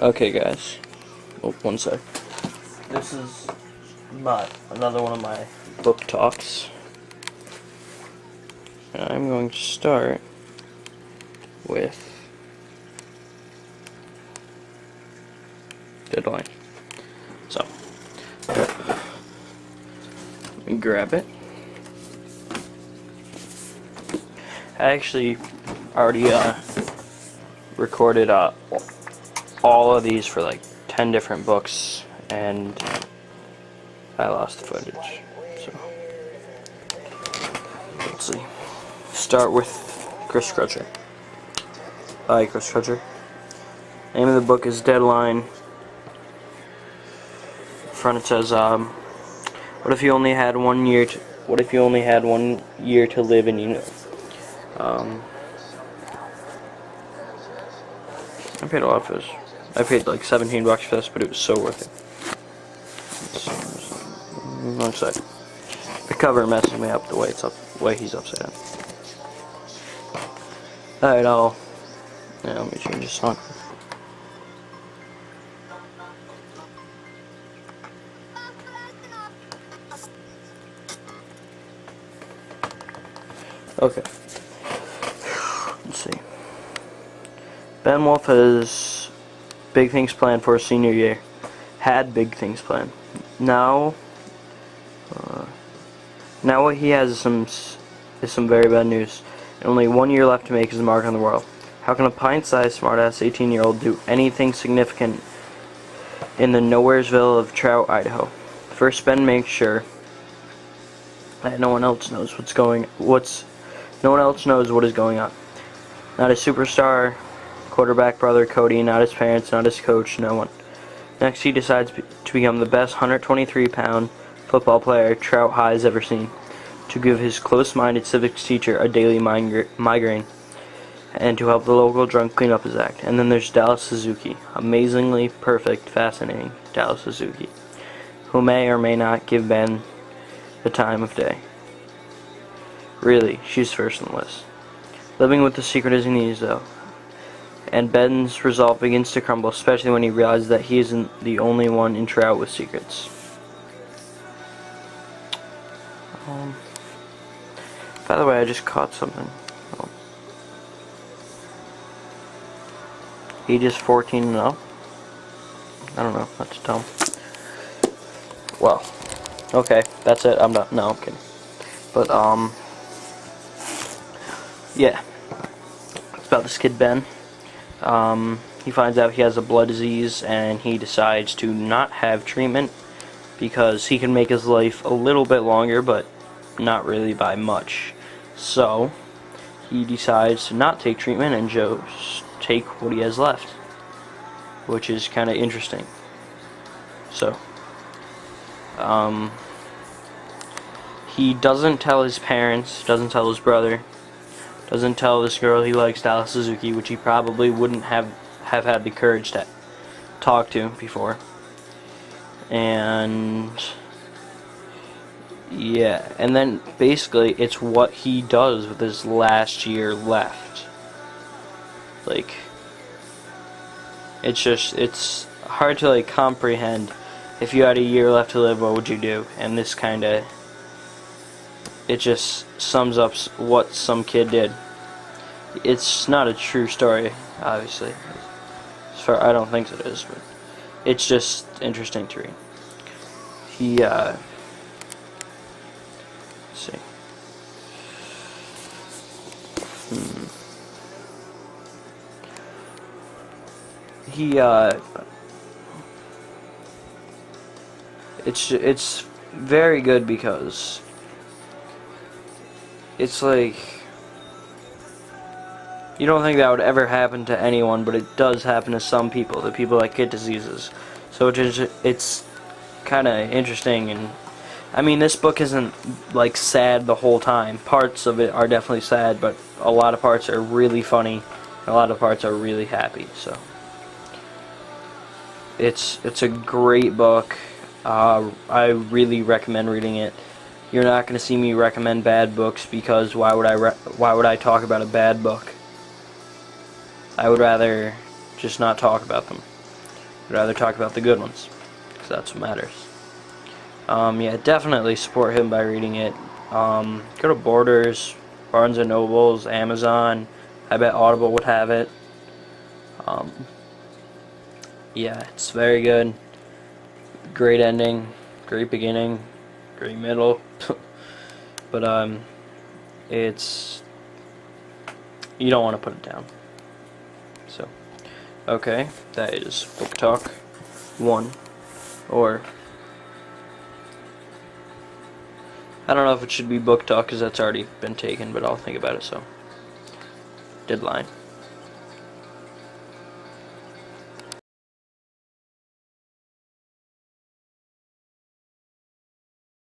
Okay, guys. Oh, one sec. This is another one of my book talks. And I'm going to start with Deadline. So, let me grab it. I actually already recorded all of these for like 10 different books, and I lost the footage. So, let's see. Start with Crutcher. By Crutcher. Name of the book is Deadline. Front it says, what if you only had 1 year to, what if you only had 1 year to live and you knew? I paid a lot for this. I paid like $17 for this, but it was so worth it. One sec. The cover messes me up the way he's upside down. Alright, let me change this on. Okay. Let's see. Ben Wolf has big things planned for his senior year. Had big things planned. Now what he has is some very bad news. Only 1 year left to make his mark on the world. How can a pint-sized, smart-ass 18-year-old do anything significant in the nowheresville of Trout, Idaho? First, Ben makes sure that no one else knows what is going on. Not his superstar quarterback brother Cody, not his parents, not his coach, no one. Next, he decides to become the best 123-pound football player Trout High has ever seen, to give his close-minded civics teacher a daily migraine, and to help the local drunk clean up his act. And then there's Dallas Suzuki, amazingly perfect, fascinating Dallas Suzuki, who may or may not give Ben the time of day. Really, she's first on the list. Living with the secret isn't easy, though, and Ben's resolve begins to crumble, especially when he realizes that he isn't the only one in Trout with secrets. By the way, I just caught something. Oh. Ages 14 and up. I don't know. That's dumb. Well, okay, that's it. I'm done. No, I'm kidding. But yeah, it's about this kid Ben. He finds out he has a blood disease, and he decides to not have treatment because he can make his life a little bit longer, but not really by much. So he decides to not take treatment and just take what he has left, which is kind of interesting. So he doesn't tell his parents, doesn't tell his brother, doesn't tell this girl he likes, Dallas Suzuki, which he probably wouldn't have had the courage to talk to before. And yeah, and then basically it's what he does with his last year left. Like, it's hard to like comprehend. If you had a year left to live, what would you do? And this kinda, it just sums up what some kid did. It's not a true story, obviously. I don't think it is, but it's just interesting to read. Let's see. It's very good because it's like, you don't think that would ever happen to anyone, but it does happen to some people, the people that get diseases. So it's kind of interesting. And I mean, this book isn't like sad the whole time. Parts of it are definitely sad, but a lot of parts are really funny, and a lot of parts are really happy. So it's a great book. I really recommend reading it. You're not going to see me recommend bad books, because why would I talk about a bad book? I would rather just not talk about them. I'd rather talk about the good ones, because that's what matters. Yeah, definitely support him by reading it. Go to Borders, Barnes & Nobles, Amazon. I bet Audible would have it. Yeah, it's very good. Great ending, great beginning, great middle. But it's, you don't want to put it down. So, okay, that is Book Talk 1, or I don't know if it should be Book Talk because that's already been taken, but I'll think about it. So, deadline.